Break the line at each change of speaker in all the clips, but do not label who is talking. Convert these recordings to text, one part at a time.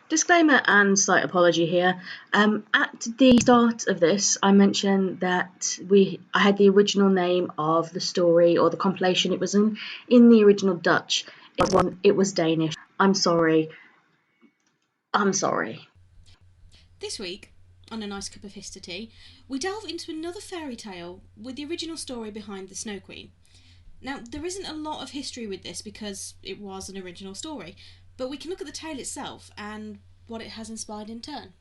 Disclaimer and slight apology here. At the start of this, I mentioned that I had the original name of the story or the compilation it was in the original Dutch. It was Danish. I'm sorry. I'm sorry.
This week, on A Nice Cup of Histortea, we delve into another fairy tale with the original story behind the Snow Queen. Now, there isn't a lot of history with this because it was an original story, but we can look at the tale itself and what it has inspired in turn.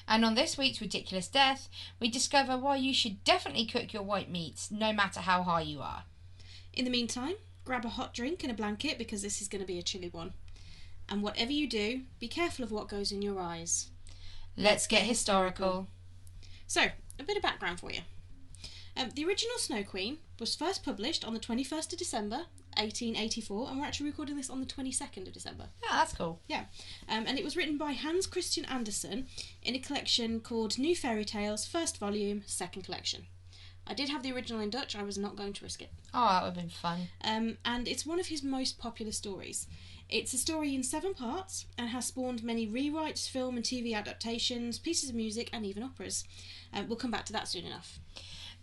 And on this week's Ridiculous Death, we discover why you should definitely cook your white meats, no matter how high you are.
In the meantime, grab a hot drink and a blanket because this is going to be a chilly one. And whatever you do, be careful of what goes in your eyes.
Let's get historical.
So, a bit of background for you. The original Snow Queen was first published on the 21st of December 1884, and we're actually recording this on the 22nd of December.
Yeah, that's cool.
Yeah. And it was written by Hans Christian Andersen in a collection called New Fairy Tales, first volume, second collection. I did have the original in Dutch, I was not going to risk it.
Oh, that would have been fun.
And it's one of his most popular stories. It's a story in 7 parts and has spawned many rewrites, film and TV adaptations, pieces of music and even operas. We'll come back to that soon enough.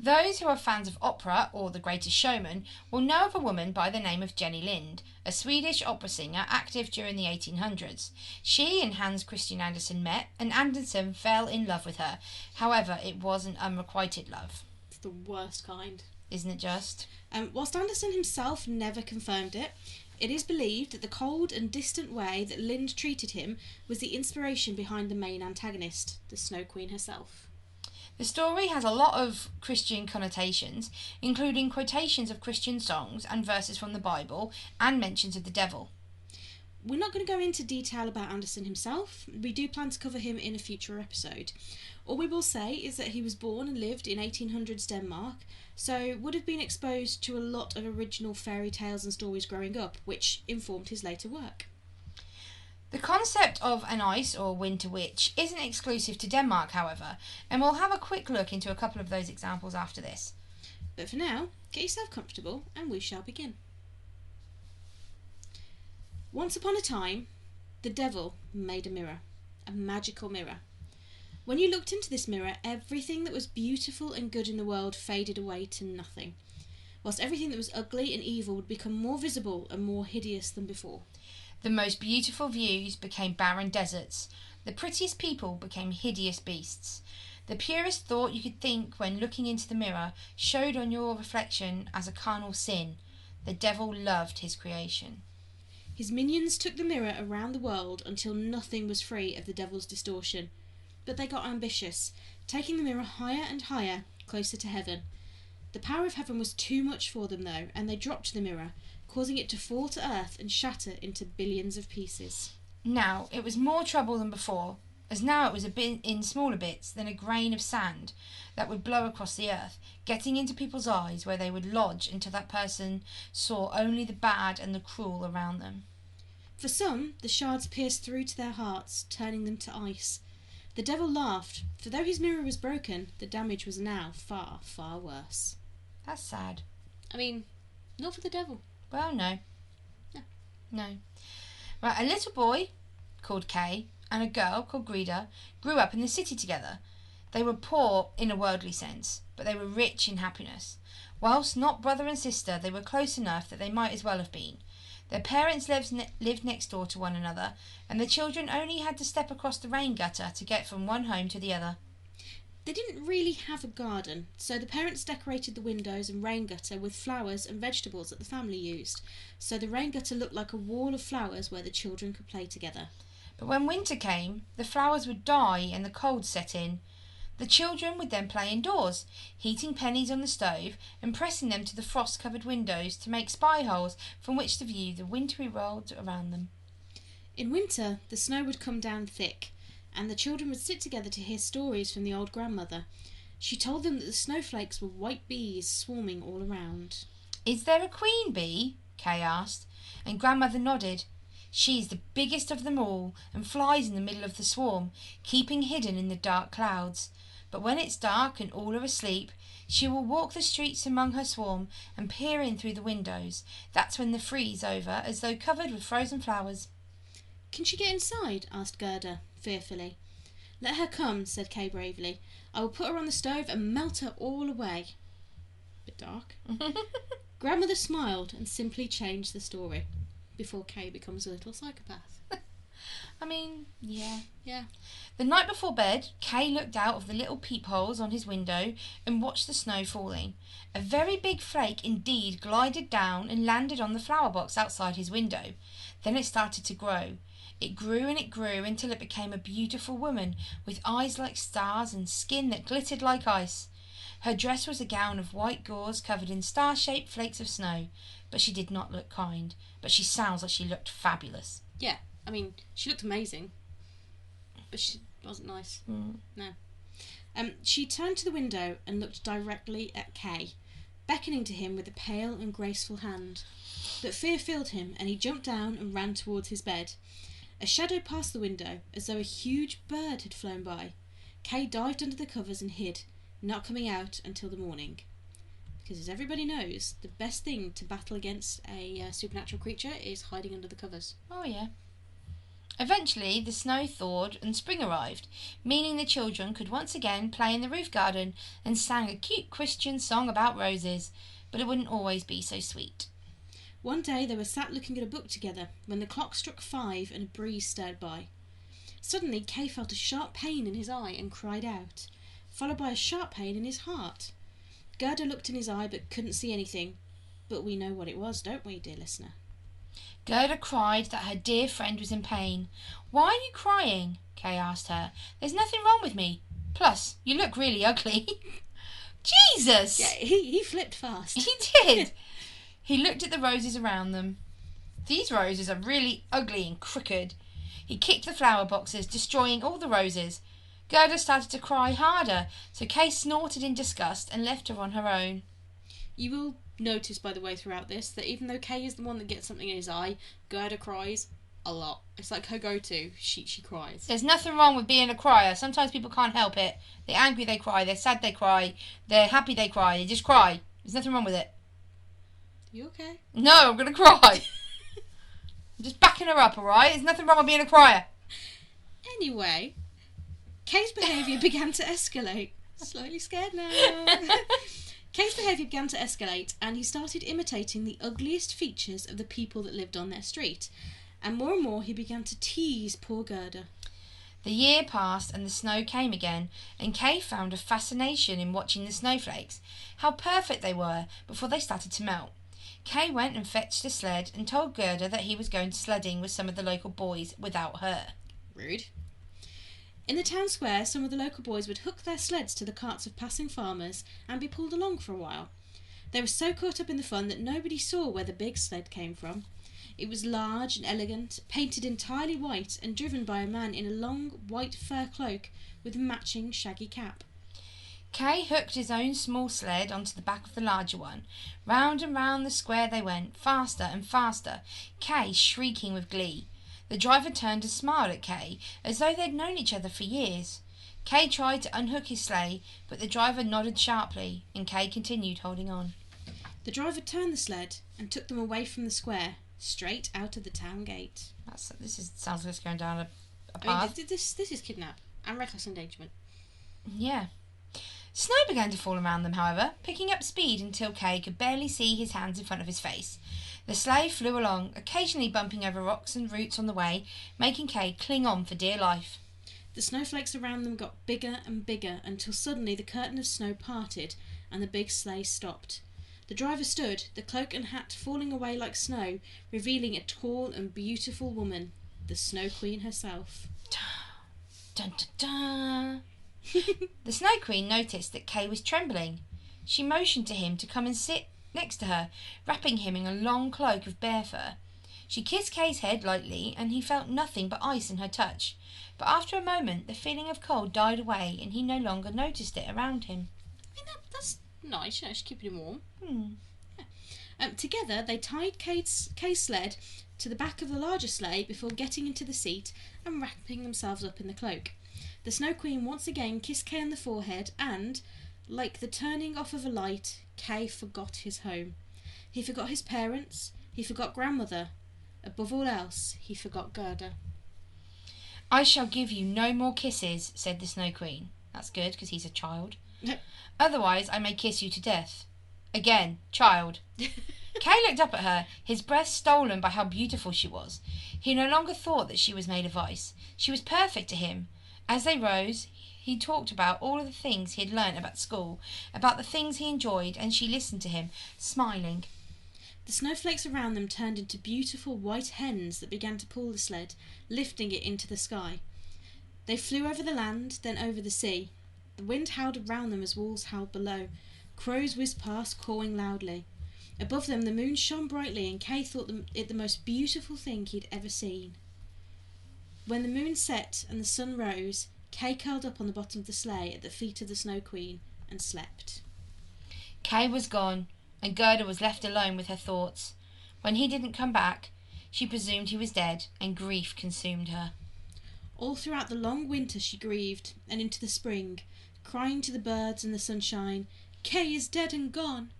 Those who are fans of opera or The Greatest Showman will know of a woman by the name of Jenny Lind, a Swedish opera singer active during the 1800s. She and Hans Christian Andersen met, and Andersen fell in love with her. However, it was an unrequited love.
It's the worst kind.
Isn't it just?
Whilst Andersen himself never confirmed it, it is believed that the cold and distant way that Lind treated him was the inspiration behind the main antagonist, the Snow Queen herself.
The story has a lot of Christian connotations, including quotations of Christian songs and verses from the Bible, and mentions of the devil.
We're not going to go into detail about Andersen himself. We do plan to cover him in a future episode. All we will say is that he was born and lived in 1800s Denmark, so would have been exposed to a lot of original fairy tales and stories growing up, which informed his later work.
The concept of an ice or winter witch isn't exclusive to Denmark, however, and we'll have a quick look into a couple of those examples after this.
But for now, get yourself comfortable and we shall begin. Once upon a time, the devil made a mirror, a magical mirror. When you looked into this mirror, everything that was beautiful and good in the world faded away to nothing, whilst everything that was ugly and evil would become more visible and more hideous than before.
The most beautiful views became barren deserts. The prettiest people became hideous beasts. The purest thought you could think when looking into the mirror showed on your reflection as a carnal sin. The devil loved his creation.
His minions took the mirror around the world until nothing was free of the devil's distortion. But they got ambitious, taking the mirror higher and higher, closer to heaven. The power of heaven was too much for them, though, and they dropped the mirror, causing it to fall to earth and shatter into billions of pieces.
Now, it was more trouble than before, as now it was a bit in smaller bits than a grain of sand that would blow across the earth, getting into people's eyes where they would lodge until that person saw only the bad and the cruel around them.
For some, the shards pierced through to their hearts, turning them to ice. The devil laughed, for though his mirror was broken, the damage was now far, far worse.
That's sad.
I mean, not for the devil.
Well, no.
No.
No. Right, a little boy called Kay and a girl called Greta grew up in the city together. They were poor in a worldly sense, but they were rich in happiness. Whilst not brother and sister, they were close enough that they might as well have been. Their parents lived next door to one another, and the children only had to step across the rain gutter to get from one home to the other.
They didn't really have a garden, so the parents decorated the windows and rain gutter with flowers and vegetables that the family used, so the rain gutter looked like a wall of flowers where the children could play together.
But when winter came, the flowers would die and the cold set in. The children would then play indoors, heating pennies on the stove and pressing them to the frost-covered windows to make spy holes from which to view the wintry world around them.
In winter, the snow would come down thick, and the children would sit together to hear stories from the old grandmother. She told them that the snowflakes were white bees swarming all around.
"Is there a queen bee?" Kay asked, and grandmother nodded. "She's the biggest of them all and flies in the middle of the swarm, keeping hidden in the dark clouds. But when it's dark and all are asleep, she will walk the streets among her swarm and peer in through the windows. That's when the freeze over, as though covered with frozen flowers."
Can she get inside? Asked Gerda, fearfully. Let her come, said Kay bravely. I will put her on the stove and melt her all away. Bit dark. Grandmother smiled and simply changed the story before Kay becomes a little psychopath.
I mean, yeah.
Yeah.
The night before bed, Kay looked out of the little peepholes on his window and watched the snow falling. A very big flake indeed glided down and landed on the flower box outside his window. Then it started to grow. It grew and it grew until it became a beautiful woman with eyes like stars and skin that glittered like ice. Her dress was a gown of white gauze covered in star-shaped flakes of snow, but she did not look kind. But she sounds like she looked fabulous.
Yeah, I mean, she looked amazing, but she wasn't nice. No. She turned to the window and looked directly at Kay, beckoning to him with a pale and graceful hand. But fear filled him, and he jumped down and ran towards his bed. A shadow passed the window, as though a huge bird had flown by. Kay dived under the covers and hid, not coming out until the morning. Because as everybody knows, the best thing to battle against a supernatural creature is hiding under the covers.
Oh, yeah. Eventually, the snow thawed and spring arrived, meaning the children could once again play in the roof garden and sang a cute Christian song about roses, but it wouldn't always be so sweet.
One day they were sat looking at a book together when the clock struck 5 and a breeze stirred by. Suddenly Kay felt a sharp pain in his eye and cried out, followed by a sharp pain in his heart. Gerda looked in his eye but couldn't see anything. But we know what it was, don't we, dear listener?
Gerda cried that her dear friend was in pain. Why are you crying? Kay asked her. There's nothing wrong with me. Plus, you look really ugly. Jesus!
Yeah, he flipped fast.
He did. He looked at the roses around them. These roses are really ugly and crooked. He kicked the flower boxes, destroying all the roses. Gerda started to cry harder, so Kay snorted in disgust and left her on her own.
You will notice, by the way, throughout this, that even though Kay is the one that gets something in his eye, Gerda cries a lot. It's like her go-to. She cries.
There's nothing wrong with being a crier. Sometimes people can't help it. They're angry, they cry. They're sad, they cry. They're happy, they cry. They just cry. There's nothing wrong with it.
You okay?
No, I'm going to cry. I'm just backing her up, alright? There's nothing wrong with being a crier.
Anyway, Kay's behaviour began to escalate. Slightly scared now. Kay's behaviour began to escalate, and he started imitating the ugliest features of the people that lived on their street. And more he began to tease poor Gerda.
The year passed and the snow came again, and Kay found a fascination in watching the snowflakes, how perfect they were before they started to melt. Kay went and fetched a sled and told Gerda that he was going sledding with some of the local boys without her.
Rude. In the town square, some of the local boys would hook their sleds to the carts of passing farmers and be pulled along for a while. They were so caught up in the fun that nobody saw where the big sled came from. It was large and elegant, painted entirely white and driven by a man in a long white fur cloak with a matching shaggy cap.
Kay hooked his own small sled onto the back of the larger one. Round and round the square they went, faster and faster, Kay shrieking with glee. The driver turned and smiled at Kay, as though they'd known each other for years. Kay tried to unhook his sleigh, but the driver nodded sharply, and Kay continued holding on.
The driver turned the sled and took them away from the square, straight out of the town gate.
Sounds like it's going down a path.
I mean, this is kidnap and reckless endangerment.
Yeah. Snow began to fall around them, however, picking up speed until Kay could barely see his hands in front of his face. The sleigh flew along, occasionally bumping over rocks and roots on the way, making Kay cling on for dear life.
The snowflakes around them got bigger and bigger until suddenly the curtain of snow parted and the big sleigh stopped. The driver stood, the cloak and hat falling away like snow, revealing a tall and beautiful woman, the Snow Queen herself.
Dun, dun, dun. The Snow Queen noticed that Kay was trembling. She motioned to him to come and sit next to her, wrapping him in a long cloak of bear fur. She kissed Kay's head lightly, and he felt nothing but ice in her touch. But after a moment, the feeling of cold died away, and he no longer noticed it around him.
I mean, that's nice, she's keeping him warm.
Hmm.
Together, they tied Kay's sled to the back of the larger sleigh before getting into the seat and wrapping themselves up in the cloak. The Snow Queen once again kissed Kay on the forehead and, like the turning off of a light, Kay forgot his home. He forgot his parents, he forgot grandmother. Above all else, he forgot Gerda.
I shall give you no more kisses, said the Snow Queen. That's good, because he's a child. Otherwise I may kiss you to death. Again, child. Kay looked up at her, his breath stolen by how beautiful she was. He no longer thought that she was made of ice. She was perfect to him. As they rose, he talked about all of the things he had learnt about school, about the things he enjoyed, and she listened to him, smiling.
The snowflakes around them turned into beautiful white hens that began to pull the sled, lifting it into the sky. They flew over the land, then over the sea. The wind howled around them as wolves howled below. Crows whizzed past, cawing loudly. Above them the moon shone brightly, and Kay thought it the most beautiful thing he'd ever seen. When the moon set and the sun rose, Kay curled up on the bottom of the sleigh at the feet of the Snow Queen and slept.
Kay was gone, and Gerda was left alone with her thoughts. When he didn't come back, she presumed he was dead, and grief consumed her.
All throughout the long winter she grieved, and into the spring, crying to the birds and the sunshine, "Kay is dead and gone."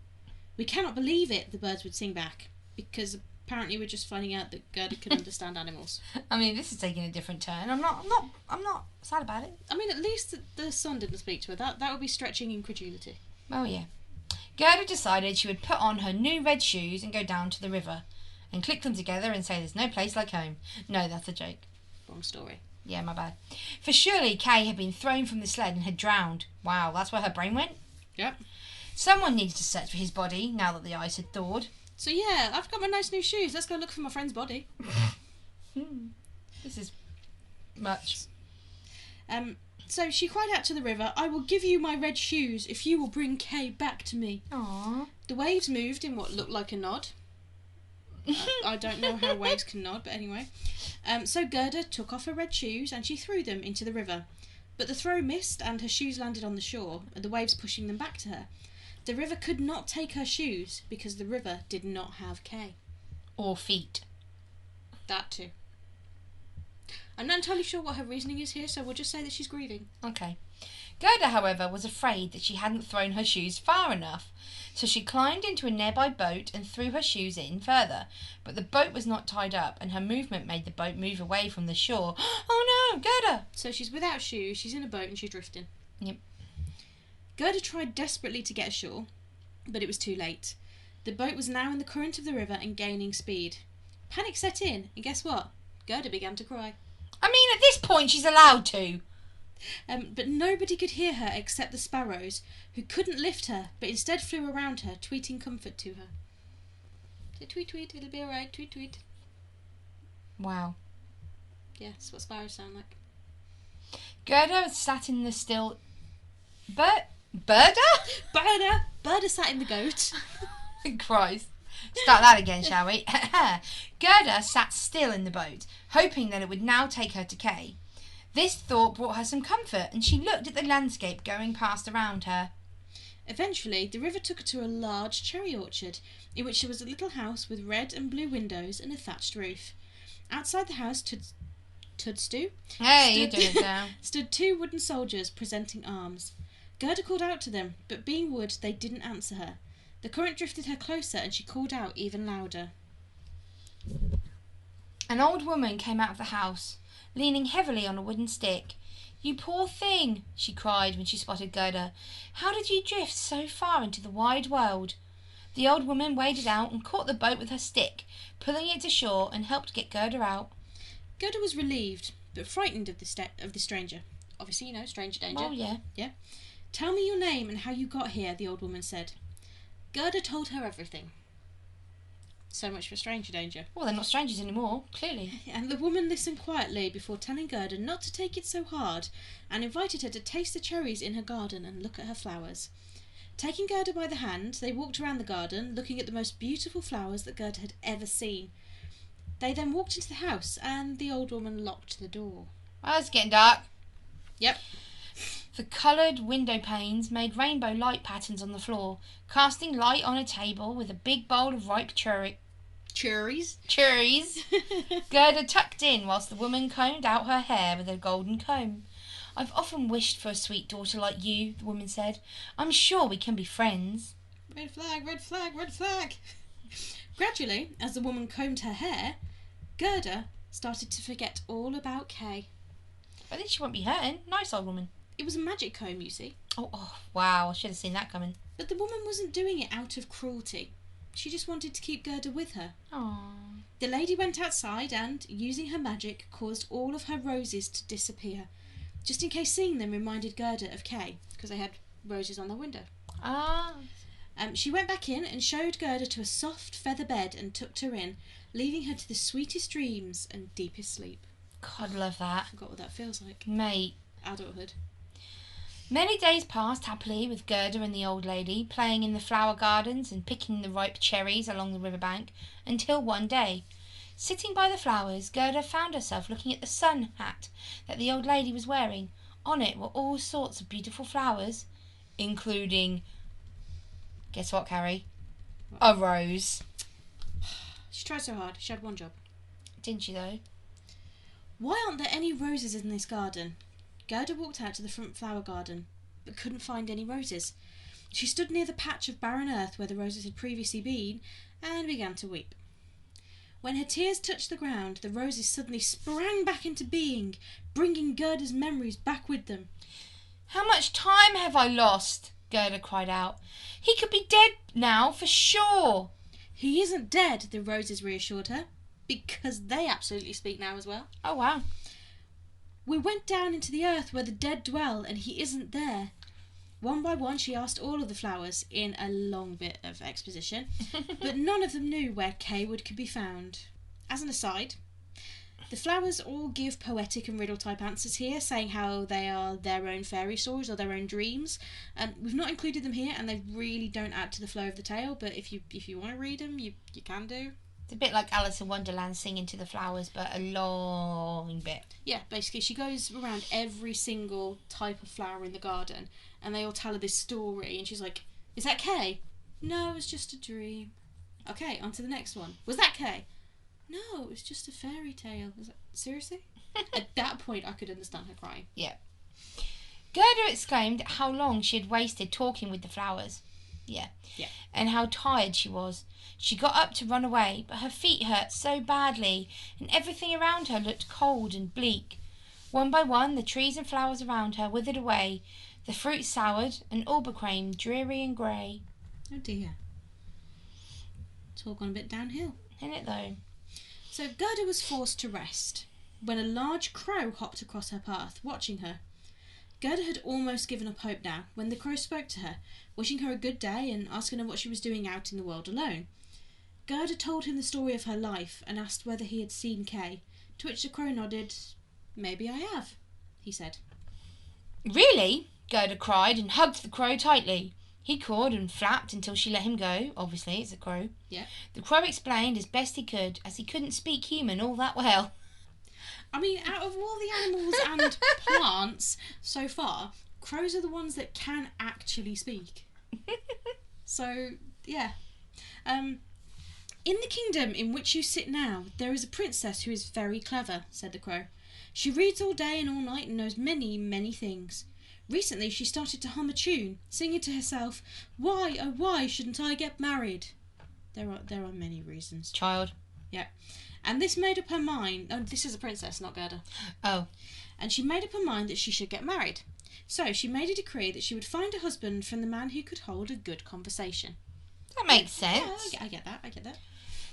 "We cannot believe it," the birds would sing back, because apparently we're just finding out that Gerda can understand animals.
I mean, this is taking a different turn. I'm not sad about it.
I mean, at least the sun didn't speak to her. That would be stretching incredulity.
Oh, yeah. Gerda decided she would put on her new red shoes and go down to the river and click them together and say there's no place like home. No, that's a joke.
Wrong story.
Yeah, my bad. For surely Kay had been thrown from the sled and had drowned. Wow, that's where her brain went?
Yep.
Someone needed to search for his body now that the ice had thawed.
So yeah, I've got my nice new shoes. Let's go look for my friend's body.
This is much.
So she cried out to the river, "I will give you my red shoes if you will bring Kay back to me."
Aww.
The waves moved in what looked like a nod. I don't know how waves can nod, but anyway. So Gerda took off her red shoes and she threw them into the river. But the throw missed and her shoes landed on the shore, and the waves pushing them back to her. The river could not take her shoes because the river did not have Kay.
Or feet.
That too. I'm not entirely sure what her reasoning is here, so we'll just say that she's grieving.
Okay. Gerda, however, was afraid that she hadn't thrown her shoes far enough, so she climbed into a nearby boat and threw her shoes in further. But the boat was not tied up, and her movement made the boat move away from the shore. Oh no, Gerda!
So she's without shoes, she's in a boat and she's drifting.
Yep.
Gerda tried desperately to get ashore, but it was too late. The boat was now in the current of the river and gaining speed. Panic set in, and guess what? Gerda began to cry.
I mean, at this point she's allowed to.
But nobody could hear her except the sparrows, who couldn't lift her, but instead flew around her, tweeting comfort to her. So tweet, tweet, it'll be alright, tweet, tweet.
Wow.
Yeah, that's what sparrows sound like.
Gerda sat in the still... Berda?
Berda sat in the goat.
Christ. Start that again, shall we? Gerda sat still in the boat, hoping that it would now take her to Kay. This thought brought her some comfort, and she looked at the landscape going past around her.
Eventually, the river took her to a large cherry orchard, in which there was a little house with red and blue windows and a thatched roof. Outside the house
Hey, you do it now.
stood two wooden soldiers presenting arms. Gerda called out to them, but being wood, they didn't answer her. The current drifted her closer, and she called out even louder.
An old woman came out of the house, leaning heavily on a wooden stick. "You poor thing," she cried when she spotted Gerda. "How did you drift so far into the wide world?" The old woman waded out and caught the boat with her stick, pulling it to shore, and helped get Gerda out.
Gerda was relieved, but frightened of the stranger. Obviously, stranger danger.
Oh, yeah.
Yeah. "Tell me your name and how you got here," the old woman said. Gerda told her everything. So much for stranger danger.
Well, they're not strangers anymore, clearly.
And the woman listened quietly before telling Gerda not to take it so hard, and invited her to taste the cherries in her garden and look at her flowers. Taking Gerda by the hand, they walked around the garden, looking at the most beautiful flowers that Gerda had ever seen. They then walked into the house, and the old woman locked the door.
Oh, it's getting dark.
Yep.
The coloured window panes made rainbow light patterns on the floor, casting light on a table with a big bowl of ripe cherries. Gerda tucked in whilst the woman combed out her hair with a golden comb. "I've often wished for a sweet daughter like you," the woman said. "I'm sure we can be friends."
Red flag, red flag, red flag. Gradually, as the woman combed her hair, Gerda started to forget all about Kay.
But then she won't be hurting. Nice old woman.
It was a magic comb, you see.
Oh, wow. I should have seen that coming.
But the woman wasn't doing it out of cruelty. She just wanted to keep Gerda with her.
Aww.
The lady went outside and, using her magic, caused all of her roses to disappear, just in case seeing them reminded Gerda of Kay, because they had roses on their window.
Ah.
She went back in and showed Gerda to a soft feather bed and tucked her in, leaving her to the sweetest dreams and deepest sleep.
God, love that.
I forgot what that feels like.
Mate.
Adulthood.
Many days passed happily with Gerda and the old lady, playing in the flower gardens and picking the ripe cherries along the riverbank, until one day, sitting by the flowers, Gerda found herself looking at the sun hat that the old lady was wearing. On it were all sorts of beautiful flowers, including... Guess what, Carrie? A rose.
She tried so hard. She had one job.
Didn't she, though?
Why aren't there any roses in this garden? Gerda walked out to the front flower garden, but couldn't find any roses. She stood near the patch of barren earth where the roses had previously been, and began to weep. When her tears touched the ground, the roses suddenly sprang back into being, bringing Gerda's memories back with them.
How much time have I lost? Gerda cried out. He could be dead now, for sure.
He isn't dead, the roses reassured her, because they absolutely speak now as well.
Oh, wow.
We went down into the earth where the dead dwell, and he isn't there. One by one she asked all of the flowers, in a long bit of exposition, but none of them knew where Kaywood could be found. As an aside, the flowers all give poetic and riddle-type answers here, saying how they are their own fairy stories or their own dreams. We've not included them here, and they really don't add to the flow of the tale, but if you want to read them, you can do.
It's a bit like Alice in Wonderland singing to the flowers, but a long bit.
Yeah, basically she goes around every single type of flower in the garden, and they all tell her this story, and she's like, is that Kay? No, it's just a dream. Okay, on to the next one. Was that Kay? No, it was just a fairy tale. Seriously? At that point I could understand her crying.
Yeah. Gerda exclaimed at how long she had wasted talking with the flowers. Yeah. And how tired she was. She got up to run away, but her feet hurt so badly, and everything around her looked cold and bleak. One by one, the trees and flowers around her withered away, the fruit soured, and all became dreary and grey.
Oh dear. It's all gone a bit downhill.
Isn't it, though?
So Gerda was forced to rest, when a large crow hopped across her path, watching her. Gerda had almost given up hope now, when the crow spoke to her, wishing her a good day and asking her what she was doing out in the world alone. Gerda told him the story of her life and asked whether he had seen Kay, to which the crow nodded. Maybe I have, he said.
Really? Gerda cried and hugged the crow tightly. He cawed and flapped until she let him go. Obviously, it's a crow.
Yeah.
The crow explained as best he could, as he couldn't speak human all that well.
I mean, out of all the animals and plants so far, crows are the ones that can actually speak. So, yeah. In the kingdom in which you sit now, there is a princess who is very clever, said the crow. She reads all day and all night and knows many, many things. Recently she started to hum a tune, singing to herself, "Why, oh why shouldn't I get married?" There are many reasons.
Child.
Yeah. And this made up her mind... Oh, this is a princess, not Gerda.
Oh.
And she made up her mind that she should get married. So she made a decree that she would find a husband from the man who could hold a good conversation.
That makes sense.
Yeah, I get that.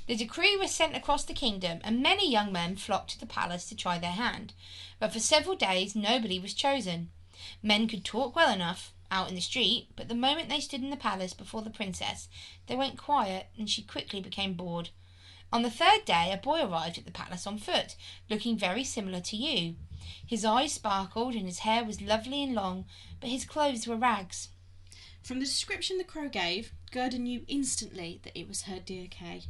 The decree was sent across the kingdom, and many young men flocked to the palace to try their hand. But for several days nobody was chosen. Men could talk well enough out in the street, but the moment they stood in the palace before the princess, they went quiet, and she quickly became bored. On the third day, a boy arrived at the palace on foot, looking very similar to you. His eyes sparkled, and his hair was lovely and long, but his clothes were rags.
From the description the crow gave, Gerda knew instantly that it was her dear Kay.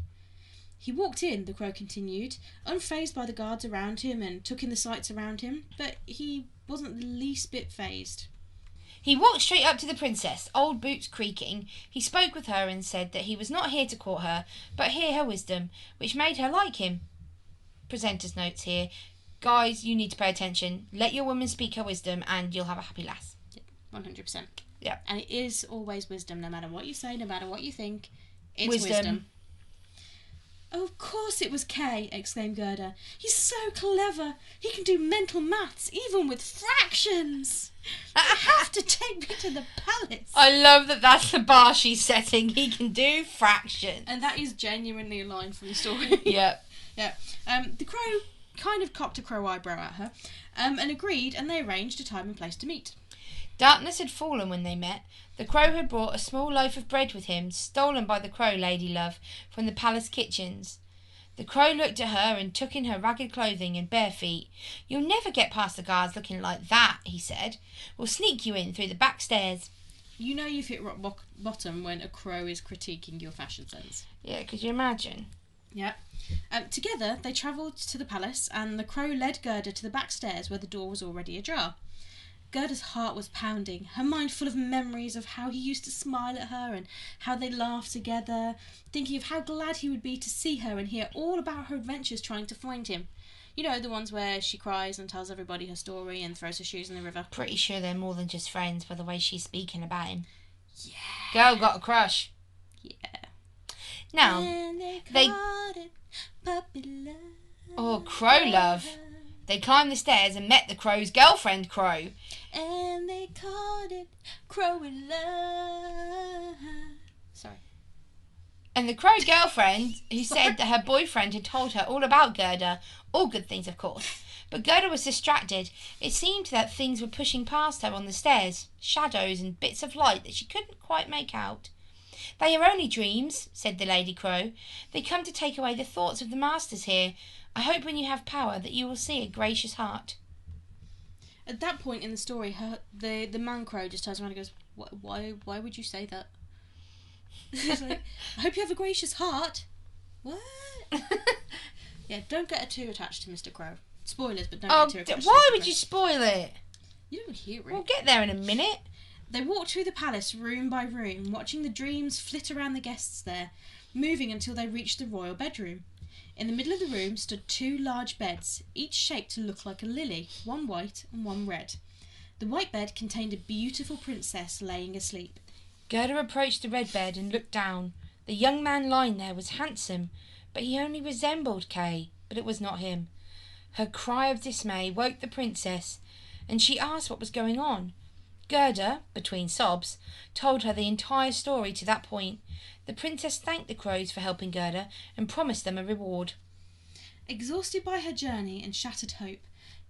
He walked in, the crow continued, unfazed by the guards around him and took in the sights around him, but he wasn't the least bit fazed.
He walked straight up to the princess, old boots creaking. He spoke with her and said that he was not here to court her, but hear her wisdom, which made her like him. Presenter's notes here. Guys, you need to pay attention. Let your woman speak her wisdom and you'll have a happy lass.
100%.
Yeah.
And it is always wisdom, no matter what you say, no matter what you think. It's
Wisdom.
"Oh, of course it was Kay," exclaimed Gerda. "He's so clever. He can do mental maths, even with fractions. You have to take me to the palace."
I love that that's the bar she's setting. He can do fractions.
And that is genuinely a line from the story.
Yep.
Yeah. The crow kind of cocked a crow eyebrow at her, and agreed, and they arranged a time and place to meet.
Darkness had fallen when they met. The crow had brought a small loaf of bread with him, stolen by the crow lady love from the palace kitchens. The crow looked at her and took in her ragged clothing and bare feet. "You'll never get past the guards looking like that," he said. "We'll sneak you in through the back stairs."
You know you've hit rock bottom when a crow is critiquing your fashion sense.
Yeah, could you imagine?
Yeah. Together they travelled to the palace, and the crow led Gerda to the back stairs where the door was already ajar. Gerda's heart was pounding, her mind full of memories of how he used to smile at her and how they laughed together, thinking of how glad he would be to see her and hear all about her adventures trying to find him. You know, the ones where she cries and tells everybody her story and throws her shoes in the river.
Pretty sure they're more than just friends by the way she's speaking about him.
Yeah.
Girl got a crush.
Yeah.
Now,
And
they...
called it puppy love.
Oh, crow love. They climbed the stairs and met the crow's girlfriend, Crow.
And they called it crowing love. Sorry.
And the crow girlfriend, who said that her boyfriend had told her all about Gerda, all good things, of course. But Gerda was distracted. It seemed that things were pushing past her on the stairs, shadows and bits of light that she couldn't quite make out. "They are only dreams," said the Lady Crow. "They come to take away the thoughts of the masters here. I hope when you have power that you will see a gracious heart."
At that point in the story, the man crow just turns around and goes, Why would you say that?" He's like, "I hope you have a gracious heart." What? Yeah, don't get too attached to Mr. Crow. Spoilers, but don't get too attached to
why
Mr.
would
Crow.
you spoil it?
You don't hear it.
We'll get there in a minute.
They walked through the palace room by room, watching the dreams flit around the guests there, moving until they reached the royal bedroom. In the middle of the room stood 2 large beds, each shaped to look like a lily, one white and one red. The white bed contained a beautiful princess laying asleep.
Gerda approached the red bed and looked down. The young man lying there was handsome, but he only resembled Kay, but it was not him. Her cry of dismay woke the princess, and she asked what was going on. Gerda, between sobs, told her the entire story to that point. The princess thanked the crows for helping Gerda and promised them a reward.
Exhausted by her journey and shattered hope,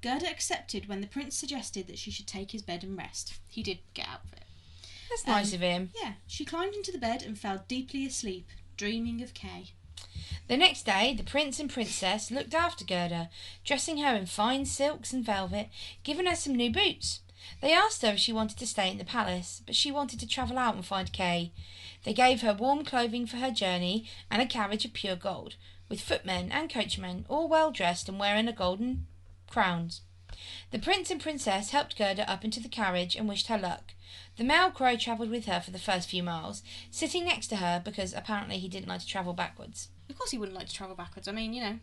Gerda accepted when the prince suggested that she should take his bed and rest. He did get out of it.
That's nice of him.
Yeah, she climbed into the bed and fell deeply asleep, dreaming of Kay.
The next day, the prince and princess looked after Gerda, dressing her in fine silks and velvet, giving her some new boots. They asked her if she wanted to stay in the palace, but she wanted to travel out and find Kay. They gave her warm clothing for her journey and a carriage of pure gold, with footmen and coachmen all well dressed and wearing golden crowns. The prince and princess helped Gerda up into the carriage and wished her luck. The male crow travelled with her for the first few miles, sitting next to her because apparently he didn't like to travel backwards.
Of course he wouldn't like to travel backwards. I mean, you know,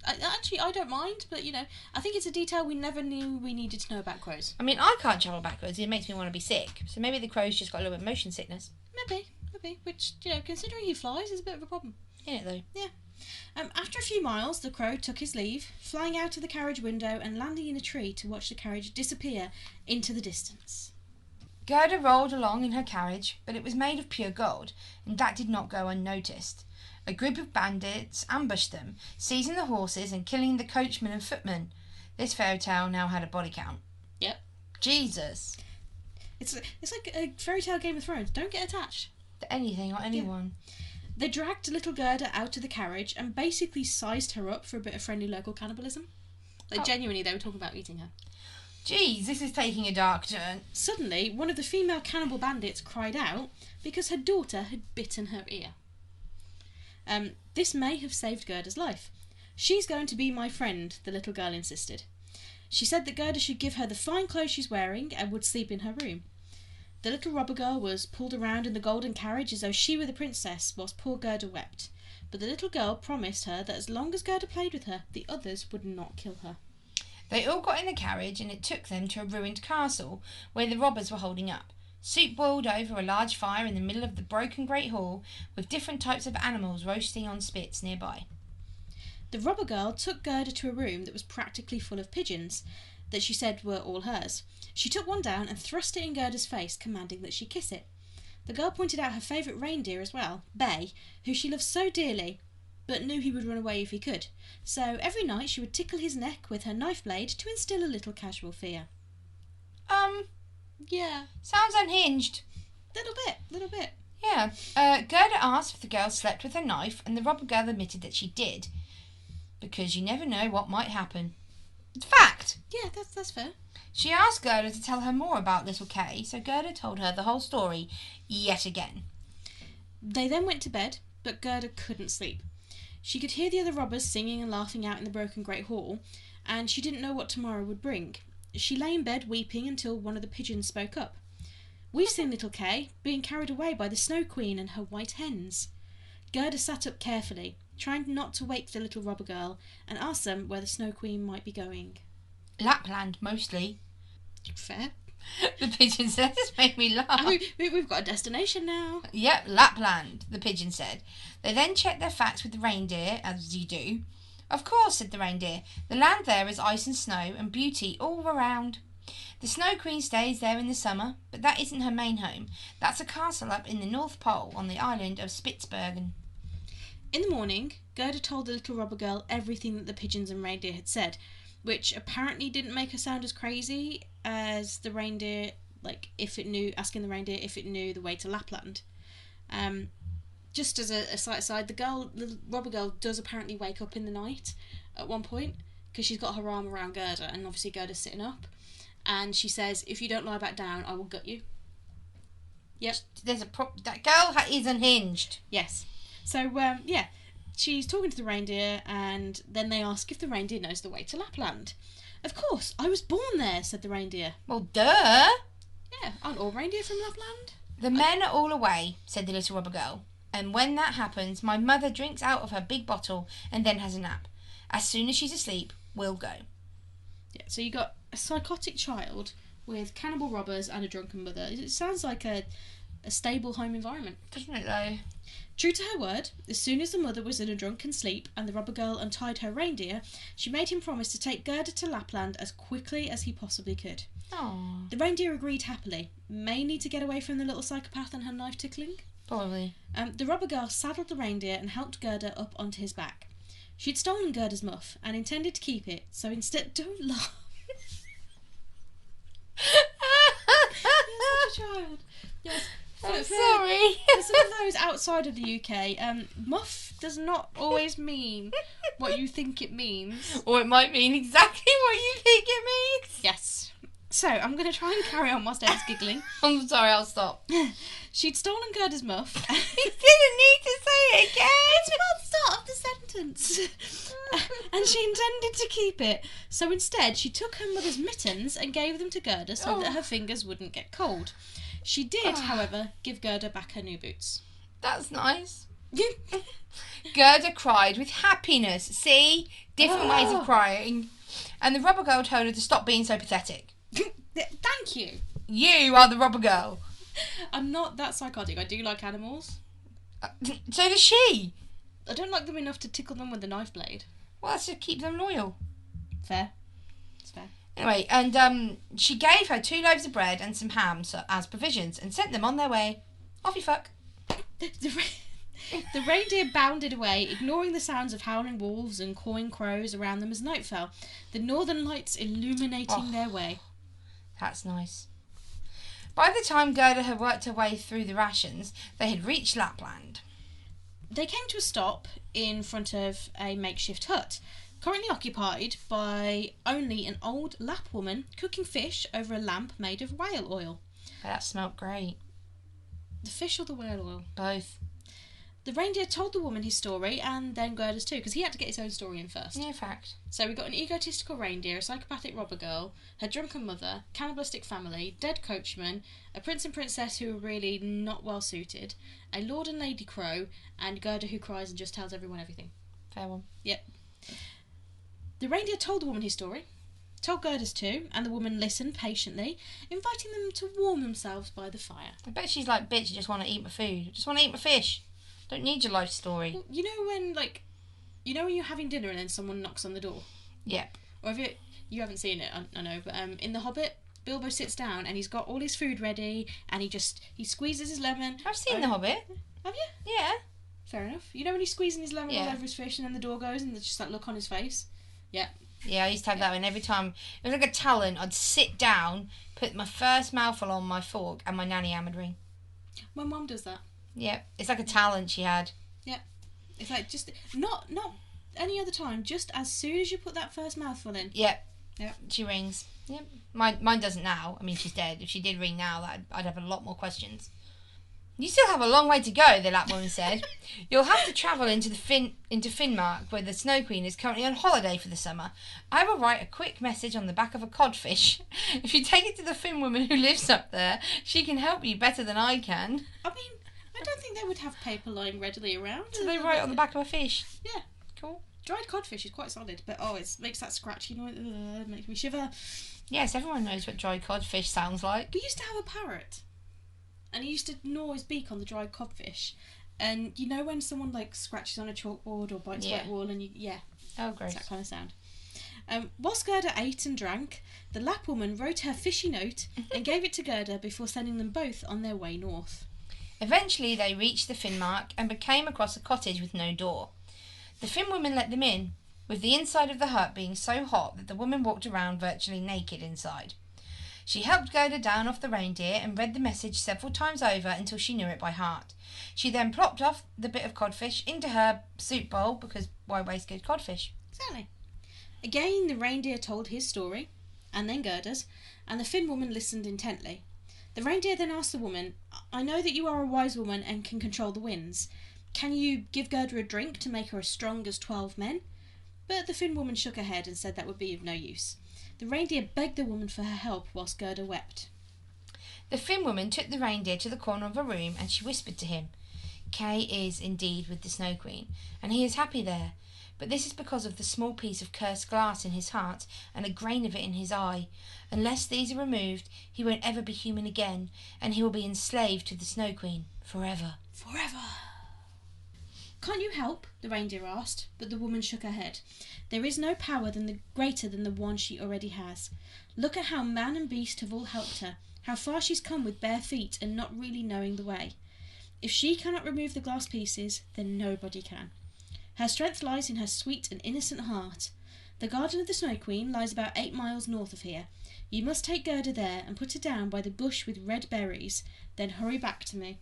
I don't mind, but, you know, I think it's a detail we never knew we needed to know about crows.
I mean, I can't travel backwards. It makes me want to be sick. So maybe the crow's just got a little bit of motion sickness.
Maybe. Which, you know, considering he flies, is a bit of a problem.
Isn't it, though?
Yeah. After a few miles, the crow took his leave, flying out of the carriage window and landing in a tree to watch the carriage disappear into the distance.
Gerda rolled along in her carriage, but it was made of pure gold, and that did not go unnoticed. A group of bandits ambushed them, seizing the horses and killing the coachman and footman. This fairy tale now had a body count.
Yep.
Jesus.
It's like a fairy tale Game of Thrones. Don't get attached
To anything or anyone.
Yeah. They dragged little Gerda out of the carriage and basically sized her up for a bit of friendly local cannibalism. Genuinely, they were talking about eating her.
Jeez, this is taking a dark turn.
Suddenly, one of the female cannibal bandits cried out because her daughter had bitten her ear. This may have saved Gerda's life. "She's going to be my friend," the little girl insisted. She said that Gerda should give her the fine clothes she's wearing and would sleep in her room. The little robber girl was pulled around in the golden carriage as though she were the princess, whilst poor Gerda wept. But the little girl promised her that as long as Gerda played with her, the others would not kill her.
They all got in the carriage and it took them to a ruined castle where the robbers were holding up. Soup boiled over a large fire in the middle of the broken great hall with different types of animals roasting on spits nearby.
The robber girl took Gerda to a room that was practically full of pigeons that she said were all hers. She took one down and thrust it in Gerda's face, commanding that she kiss it. The girl pointed out her favourite reindeer as well, Bay, who she loved so dearly, but knew he would run away if he could. So every night she would tickle his neck with her knife blade to instill a little casual fear. Yeah.
Sounds unhinged.
Little bit.
Yeah. Gerda asked if the girl slept with her knife, and the robber girl admitted that she did. Because you never know what might happen. It's fact!
Yeah, that's fair.
She asked Gerda to tell her more about little Kay, so Gerda told her the whole story yet again.
They then went to bed, but Gerda couldn't sleep. She could hear the other robbers singing and laughing out in the broken great hall, and she didn't know what tomorrow would bring. She lay in bed weeping until one of the pigeons spoke up. "We've seen little Kay being carried away by the Snow Queen and her white hens." Gerda sat up carefully, trying not to wake the little robber girl, and asked them where the Snow Queen might be going.
Lapland, mostly.
Fair.
The pigeon said. This made me laugh.
I mean, we've got a destination now.
Yep, Lapland, the pigeon said. They then checked their facts with the reindeer, as you do. "Of course," said the reindeer. "The land there is ice and snow and beauty all around. The Snow Queen stays there in the summer, but that isn't her main home. That's a castle up in the North Pole on the island of Spitsbergen." In the morning, Gerda told the little robber girl everything that the pigeons and reindeer had said, which apparently didn't make her sound as crazy as the reindeer, asking the reindeer if it knew the way to Lapland. Just as a slight aside, the robber girl does apparently wake up in the night at one point, because she's got her arm around Gerda, and obviously Gerda's sitting up, and she says, "If you don't lie back down, I will gut you." Yep. That girl is unhinged. Yes. So, she's talking to the reindeer, and then they ask if the reindeer knows the way to Lapland. "Of course, I was born there," said the reindeer. "Well, duh." "Yeah, aren't all reindeer from Lapland?" "The men are all away," said the little robber girl. "And when that happens, my mother drinks out of her big bottle and then has a nap. As soon as she's asleep, we'll go." Yeah, so you got a psychotic child with cannibal robbers and a drunken mother. It sounds like a stable home environment. Doesn't it, though? True to her word, as soon as the mother was in a drunken sleep and the robber girl untied her reindeer, she made him promise to take Gerda to Lapland as quickly as he possibly could. Aww. The reindeer agreed happily, mainly to get away from the little psychopath and her knife tickling. Probably. The robber girl saddled the reindeer and helped Gerda up onto his back. She'd stolen Gerda's muff and intended to keep it, so instead... Don't laugh. You're such a child. Yes. I'm sorry. For some of those outside of the UK, muff does not always mean what you think it means. Or it might mean exactly what you think it means. Yes. So, I'm going to try and carry on whilst Ed's giggling. I'm sorry, I'll stop. She'd stolen Gerda's muff. You didn't need to say it again. It's about the start of the sentence. And she intended to keep it. So instead, she took her mother's mittens and gave them to Gerda so that her fingers wouldn't get cold. She did, however, give Gerda back her new boots. That's nice. Gerda cried with happiness. See? Different ways of crying. And the robber girl told her to stop being so pathetic. Thank you. You are the robber girl. I'm not that psychotic. I do like animals. So does she. I don't like them enough to tickle them with a knife blade. Well, that's to keep them loyal. Fair. It's fair. Anyway, and she gave her 2 loaves of bread and some ham as provisions and sent them on their way. Off you fuck. The reindeer bounded away, ignoring the sounds of howling wolves and cawing crows around them as night fell, the northern lights illuminating their way. That's nice. By the time Gerda had worked her way through the rations, they had reached Lapland. They came to a stop in front of a makeshift hut, currently occupied by only an old Lap woman cooking fish over a lamp made of whale oil. That smelled great. The fish or the whale oil? Both. The reindeer told the woman his story, and then Gerda's too, because he had to get his own story in first. Yeah, fact. So we got an egotistical reindeer, a psychopathic robber girl, her drunken mother, cannibalistic family, dead coachman, a prince and princess who are really not well suited, a lord and lady crow, and Gerda who cries and just tells everyone everything. Fair one. Yep. The reindeer told the woman his story, told Gerda's too, and the woman listened patiently, inviting them to warm themselves by the fire. I bet she's like, bitch, I just want to eat my food. I just want to eat my fish. Don't need your life story. Well, you know when,
You know when you're having dinner and then someone knocks on the door?
Yep.
Or if you haven't seen it, I know, but in The Hobbit, Bilbo sits down and he's got all his food ready and he squeezes his lemon.
I've seen The Hobbit.
Have you?
Yeah.
Fair enough. You know when he's squeezing his lemon all over his fish and then the door goes and there's just that look on his face? Yeah.
Yeah, I used to have that one every time. It was like a talent. I'd sit down, put my first mouthful on my fork, and my nanny hammered ring.
My mum does that.
Yep. It's like a talent she had.
Yep. It's like just not any other time. Just as soon as you put that first mouthful in.
Yep.
Yep.
She rings. Yep. Mine doesn't now. I mean, she's dead. If she did ring now, I'd have a lot more questions. You still have a long way to go, the Lap woman said. You'll have to travel into Finnmark, where the Snow Queen is currently on holiday for the summer. I will write a quick message on the back of a codfish. If you take it to the Finn woman who lives up there, she can help you better than I can.
I mean, I don't think they would have paper lying readily around.
So they write on the back of a fish.
Yeah.
Cool.
Dried codfish is quite solid, but it makes that scratchy noise. It makes me shiver.
Yes, everyone knows what dried codfish sounds like.
We used to have a parrot. And he used to gnaw his beak on the dried codfish. And you know when someone like scratches on a chalkboard or bites a wet wall and
Oh, gross.
it's that kind of sound. Whilst Gerda ate and drank, the Lap woman wrote her fishy note and gave it to Gerda before sending them both on their way north.
Eventually they reached the Finnmark and came across a cottage with no door. The Finn woman let them in, with the inside of the hut being so hot that the woman walked around virtually naked inside. She helped Gerda down off the reindeer and read the message several times over until she knew it by heart. She then plopped off the bit of codfish into her soup bowl, because why waste good codfish?
Exactly. Again, the reindeer told his story, and then Gerda's, and the Finn woman listened intently. The reindeer then asked the woman, I know that you are a wise woman and can control the winds. Can you give Gerda a drink to make her as strong as 12 men? But the Finn woman shook her head and said that would be of no use. The reindeer begged the woman for her help whilst Gerda wept.
The Finn woman took the reindeer to the corner of a room and she whispered to him, Kay is indeed with the Snow Queen, and he is happy there, but this is because of the small piece of cursed glass in his heart and a grain of it in his eye. Unless these are removed, he won't ever be human again, and he will be enslaved to the Snow Queen forever.
Forever! Can't you help? The reindeer asked, but the woman shook her head. There is no power greater than the one she already has. Look at how man and beast have all helped her, how far she's come with bare feet and not really knowing the way. If she cannot remove the glass pieces, then nobody can. Her strength lies in her sweet and innocent heart. The garden of the Snow Queen lies about 8 miles north of here. You must take Gerda there and put her down by the bush with red berries, then hurry back to me.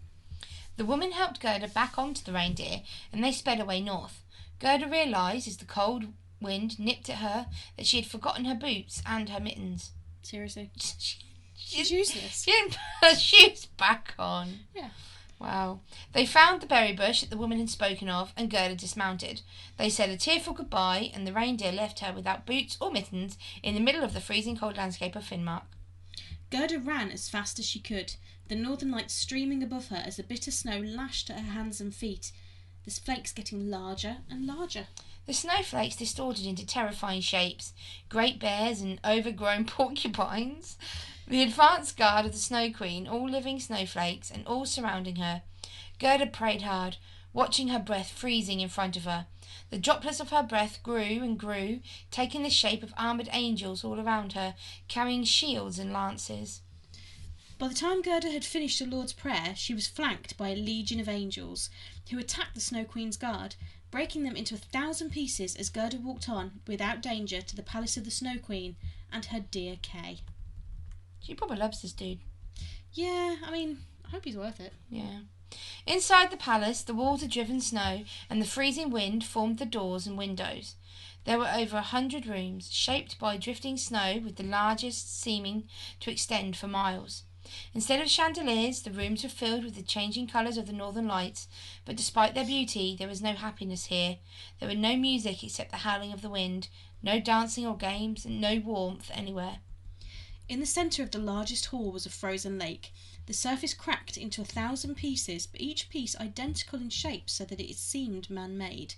The woman helped Gerda back onto the reindeer, and they sped away north. Gerda realised, as the cold wind nipped at her, that she had forgotten her boots and her mittens.
Seriously? She's useless.
She didn't put her shoes back on.
Yeah.
Wow. They found the berry bush that the woman had spoken of, and Gerda dismounted. They said a tearful goodbye, and the reindeer left her without boots or mittens in the middle of the freezing cold landscape of Finnmark.
Gerda ran as fast as she could, the northern lights streaming above her as the bitter snow lashed at her hands and feet, the flakes getting larger and larger.
The snowflakes distorted into terrifying shapes, great bears and overgrown porcupines. The advance guard of the Snow Queen, all living snowflakes, and all surrounding her. Gerda prayed hard, watching her breath freezing in front of her. The droplets of her breath grew and grew, taking the shape of armoured angels all around her, carrying shields and lances.
By the time Gerda had finished the Lord's Prayer, she was flanked by a legion of angels, who attacked the Snow Queen's guard, breaking them into 1,000 pieces as Gerda walked on, without danger, to the palace of the Snow Queen and her dear Kay.
She probably loves this dude.
Yeah, I mean, I hope he's worth it.
Yeah. Inside the palace, the walls of driven snow and the freezing wind formed the doors and windows. There were over 100 rooms, shaped by drifting snow, with the largest seeming to extend for miles. Instead of chandeliers, the rooms were filled with the changing colours of the northern lights, but despite their beauty, there was no happiness here. There were no music except the howling of the wind, no dancing or games, and no warmth anywhere.
In the centre of the largest hall was a frozen lake. The surface cracked into 1,000 pieces, but each piece identical in shape so that it seemed man-made.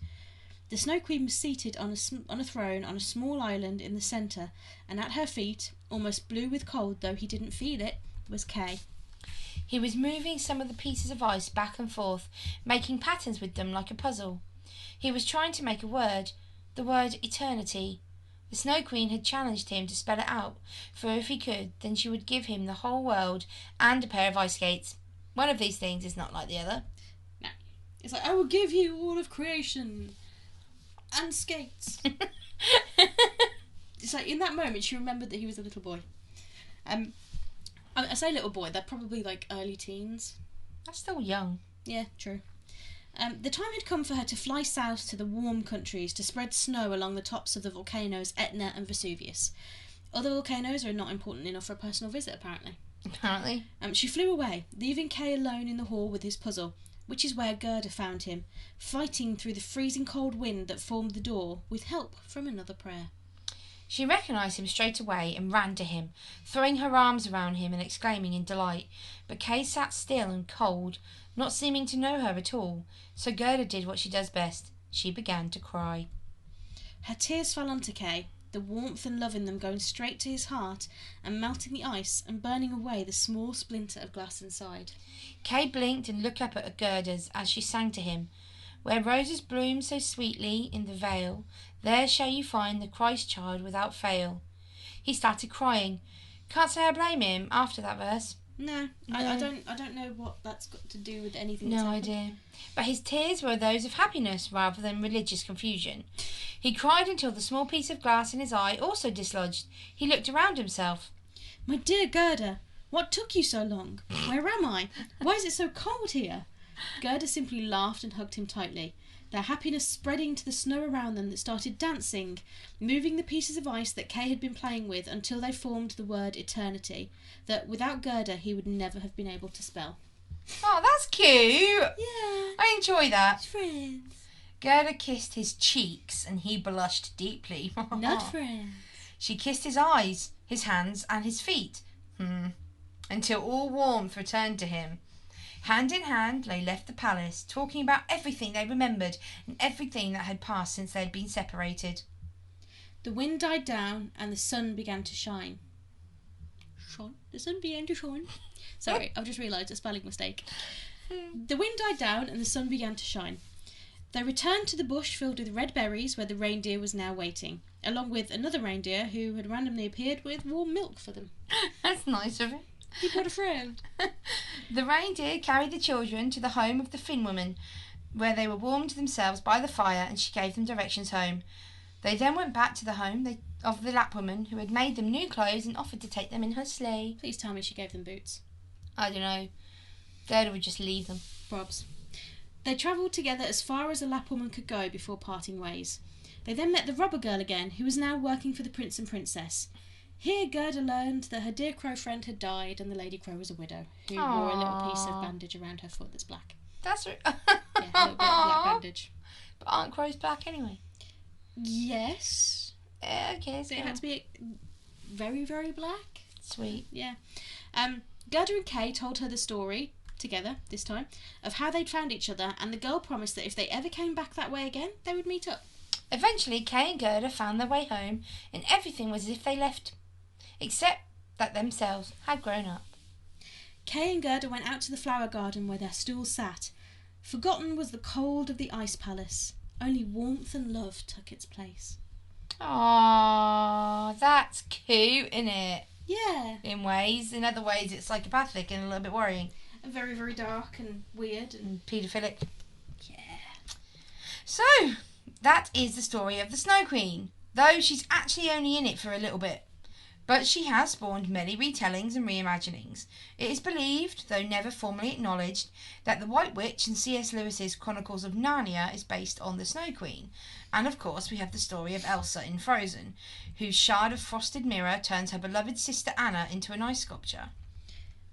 The Snow Queen was seated on a throne on a small island in the centre, and at her feet, almost blue with cold though he didn't feel it, was Kay.
He was moving some of the pieces of ice back and forth, making patterns with them like a puzzle. He was trying to make a word, the word eternity. The Snow Queen had challenged him to spell it out, for if he could, then she would give him the whole world and a pair of ice skates. One of these things is not like the other.
No. It's like, I will give you all of creation and skates. It's like, in that moment, she remembered that he was a little boy. I say little boy, they're probably like early teens.
That's still young.
Yeah, true. The time had come for her to fly south to the warm countries to spread snow along the tops of the volcanoes Etna and Vesuvius. Other volcanoes are not important enough for a personal visit, apparently. She flew away, leaving Kay alone in the hall with his puzzle, which is where Gerda found him, fighting through the freezing cold wind that formed the door, with help from another prayer.
She recognised him straight away and ran to him, throwing her arms around him and exclaiming in delight. But Kay sat still and cold, not seeming to know her at all, so Gerda did what she does best. She began to cry.
Her tears fell onto Kay, the warmth and love in them going straight to his heart and melting the ice and burning away the small splinter of glass inside.
Kay blinked and looked up at Gerda's as she sang to him. Where roses bloom so sweetly in the vale, there shall you find the Christ child without fail. He started crying. Can't say I blame him after that verse.
No. I don't know what that's got to do with anything.
No idea. But his tears were those of happiness rather than religious confusion. He cried until the small piece of glass in his eye also dislodged. He looked around himself.
My dear Gerda, what took you so long? Where am I? Why is it so cold here? Gerda simply laughed and hugged him tightly, their happiness spreading to the snow around them that started dancing, moving the pieces of ice that Kay had been playing with until they formed the word eternity, that without Gerda he would never have been able to spell.
Oh, that's cute.
Yeah.
I enjoy that.
Friends.
Gerda kissed his cheeks and he blushed deeply.
Not friends.
She kissed his eyes, his hands and his feet. Until all warmth returned to him. Hand in hand, they left the palace, talking about everything they remembered and everything that had passed since they had been separated.
The wind died down and the sun began to shine. The sun began to shine. Sorry, I've just realised a spelling mistake. The wind died down and the sun began to shine. They returned to the bush filled with red berries where the reindeer was now waiting, along with another reindeer who had randomly appeared with warm milk for them.
That's nice of him.
He brought a friend.
The reindeer carried the children to the home of the Finn woman, where they were warmed themselves by the fire and she gave them directions home. They then went back to the home of the Lapp woman, who had made them new clothes and offered to take them in her sleigh.
Please tell me she gave them boots.
I don't know. Gerda would just leave them.
Probs. They travelled together as far as a Lapp woman could go before parting ways. They then met the robber girl again, who was now working for the prince and princess. Here Gerda learned that her dear crow friend had died and the lady crow was a widow, who wore a little piece of bandage around her foot that's black.
That's right.
Yeah, a little bit of black bandage.
But aren't crows black anyway?
Yes.
Okay,
So it had to be very, very black.
Sweet.
Yeah. Gerda and Kay told her the story, together this time, of how they'd found each other, and the girl promised that if they ever came back that way again, they would meet up.
Eventually, Kay and Gerda found their way home, and everything was as if they left, except that themselves had grown up.
Kay and Gerda went out to the flower garden where their stools sat. Forgotten was the cold of the ice palace. Only warmth and love took its place.
Aww, that's cute, isn't it?
Yeah.
In ways. In other ways, it's psychopathic and a little bit worrying.
And very, very dark and weird and
paedophilic.
Yeah.
So, that is the story of the Snow Queen, though she's actually only in it for a little bit. But she has spawned many retellings and reimaginings. It is believed, though never formally acknowledged, that The White Witch in C.S. Lewis's Chronicles of Narnia is based on the Snow Queen. And of course we have the story of Elsa in Frozen, whose shard of frosted mirror turns her beloved sister Anna into an ice sculpture.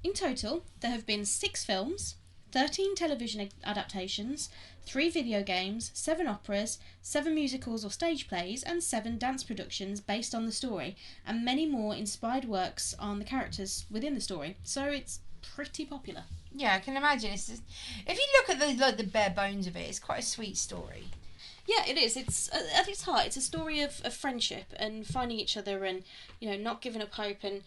In total, there have been 6 films, 13 television adaptations, 3 video games, 7 operas, 7 musicals or stage plays, and 7 dance productions based on the story, and many more inspired works on the characters within the story. So it's pretty popular.
Yeah, I can imagine. It's just, if you look at the bare bones of it, it's quite a sweet story.
Yeah, it is. It's at its heart, it's a story of friendship and finding each other, and not giving up hope, and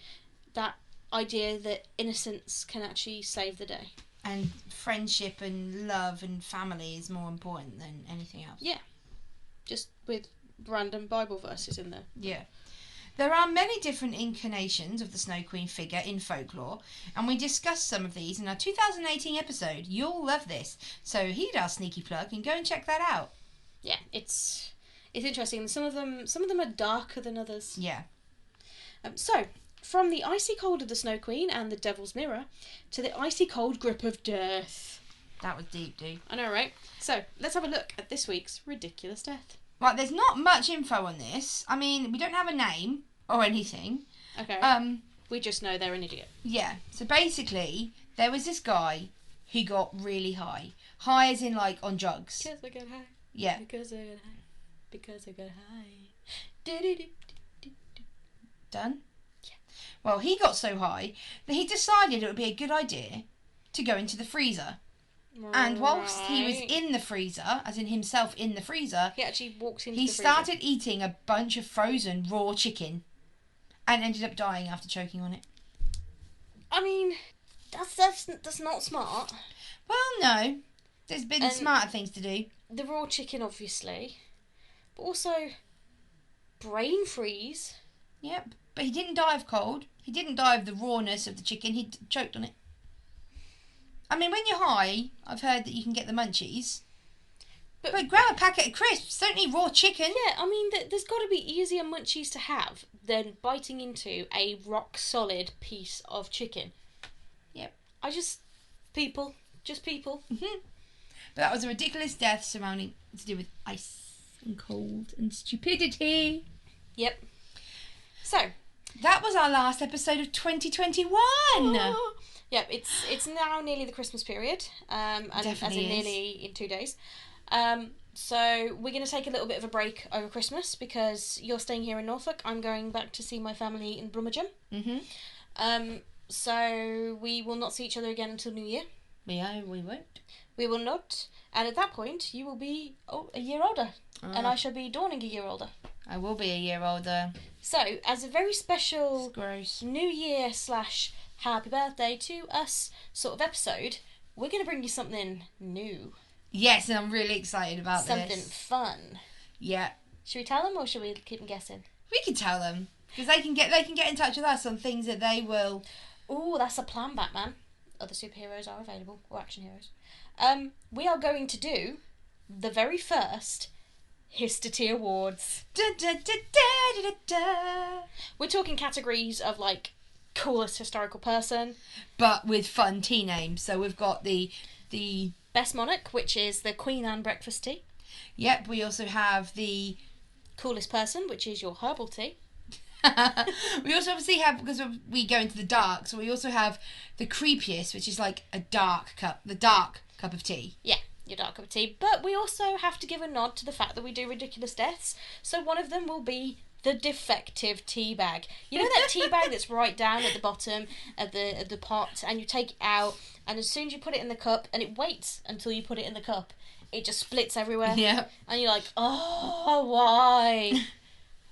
that idea that innocence can actually save the day.
And friendship and love and family is more important than anything else.
Yeah. Just with random Bible verses in there.
Yeah. There are many different incarnations of the Snow Queen figure in folklore, and we discussed some of these in our 2018 episode. You'll love this. So heed our sneaky plug and go and check that out.
Yeah, it's interesting. Some of them are darker than others.
Yeah.
So, from the icy cold of the Snow Queen and the Devil's Mirror to the icy cold grip of death.
That was deep, dude.
I know, right? So, let's have a look at this week's ridiculous death.
Right, there's not much info on this. I mean, we don't have a name or anything.
Okay. We just know they're an idiot.
Yeah. So basically, there was this guy who got really high. High as in, like, on drugs.
Because I got high.
Yeah.
Because I got high. Because I got high.
Done?
Yeah.
Well, he got so high that he decided it would be a good idea to go into the freezer. And whilst he was in the freezer, as in himself in the freezer,
he actually walked into
he
the freezer.
started eating a bunch of frozen raw chicken and ended up dying after choking on it.
I mean, that's not smart.
Well, no. There's been smarter things to do.
The raw chicken, obviously. But also, brain freeze.
Yep. But he didn't die of cold. He didn't die of the rawness of the chicken. He choked on it. I mean, when you're high, I've heard that you can get the munchies. But grab a packet of crisps. Don't need raw chicken.
Yeah, I mean, there's got to be easier munchies to have than biting into a rock-solid piece of chicken.
Yep.
People.
Mm-hmm. But that was a ridiculous death surrounding to do with ice and cold and stupidity.
Yep. So,
that was our last episode of 2021.
Yep, it's now nearly the Christmas period, and
Definitely
as in
is.
nearly in 2 days. So we're going to take a little bit of a break over Christmas because you're staying here in Norfolk. I'm going back to see my family in Brummagem.
Mm-hmm.
So we will not see each other again until New Year.
Yeah, we won't.
We will not. And at that point, you will be a year older. And I shall be dawning a year older.
I will be a year older.
So, as a very special
It's gross.
New Year / happy birthday to us sort of episode, we're going to bring you something new.
Yes, and I'm really excited about
Something
this.
fun.
Yeah.
Should we tell them or should we keep them guessing?
We can tell them. Because they can get in touch with us on things that they will...
Ooh, that's a plan, Batman. Other superheroes are available, or action heroes. We are going to do the very first Histortea Awards.
Da, da, da, da, da, da.
We're talking categories of, like, coolest historical person.
But with fun tea names. So we've got the...
Best Monarch, which is the Queen Anne breakfast tea.
Yep, we also have the...
Coolest person, which is your herbal tea.
We also obviously have, because we go into the dark, so we also have the creepiest, which is like the dark cup of tea.
Yeah, your dark cup of tea. But we also have to give a nod to the fact that we do ridiculous deaths. So one of them will be the defective tea bag. You know that tea bag that's right down at the bottom of the pot, and you take it out, and as soon as you put it in the cup, and it waits until you put it in the cup, it just splits everywhere.
Yeah.
And you're like, oh, why?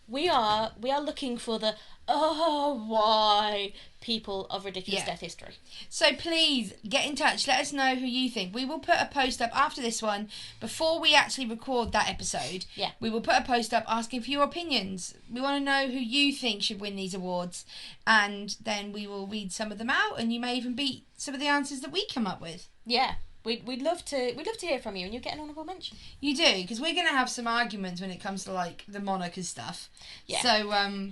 We are looking for the why people of ridiculous death history.
So please get in touch. Let us know who you think. We will put a post up after this one before we actually record that episode.
Yeah.
We will put a post up asking for your opinions. We want to know who you think should win these awards, and then we will read some of them out, and you may even beat some of the answers that we come up with.
Yeah. We'd love to hear from you, and you'll get an honourable mention.
You do, because we're going to have some arguments when it comes to like the monarch and stuff.
Yeah.
So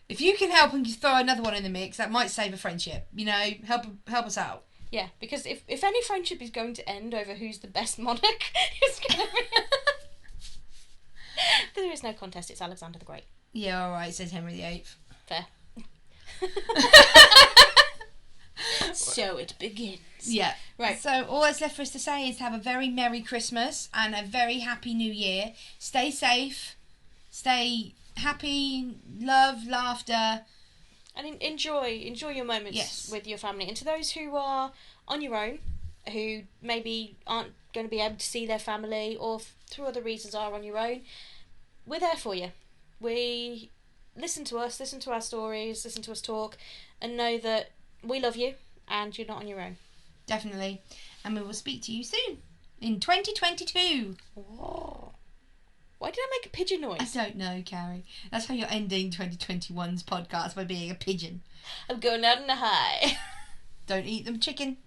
if you can help and throw another one in the mix, that might save a friendship. You know, help us out.
Yeah, because if any friendship is going to end over who's the best monarch, it's going to be... There is no contest, it's Alexander the Great.
Yeah, all right, says Henry VIII.
Fair. So it begins.
Yeah.
Right.
So all that's left for us to say is have a very Merry Christmas and a very Happy New Year. Stay safe. Stay happy. Love, laughter.
And enjoy your moments with your family. And to those who are on your own, who maybe aren't going to be able to see their family or through other reasons are on your own, we're there for you. We listen to us, listen to our stories, listen to us talk, and know that we love you and you're not on your own.
Definitely. and we will speak to you soon in 2022.
Oh. Why did I make a pigeon noise?
I don't know, Carrie. That's how you're ending 2021's podcast, by being a pigeon.
I'm going out on a high.
Don't eat them chicken.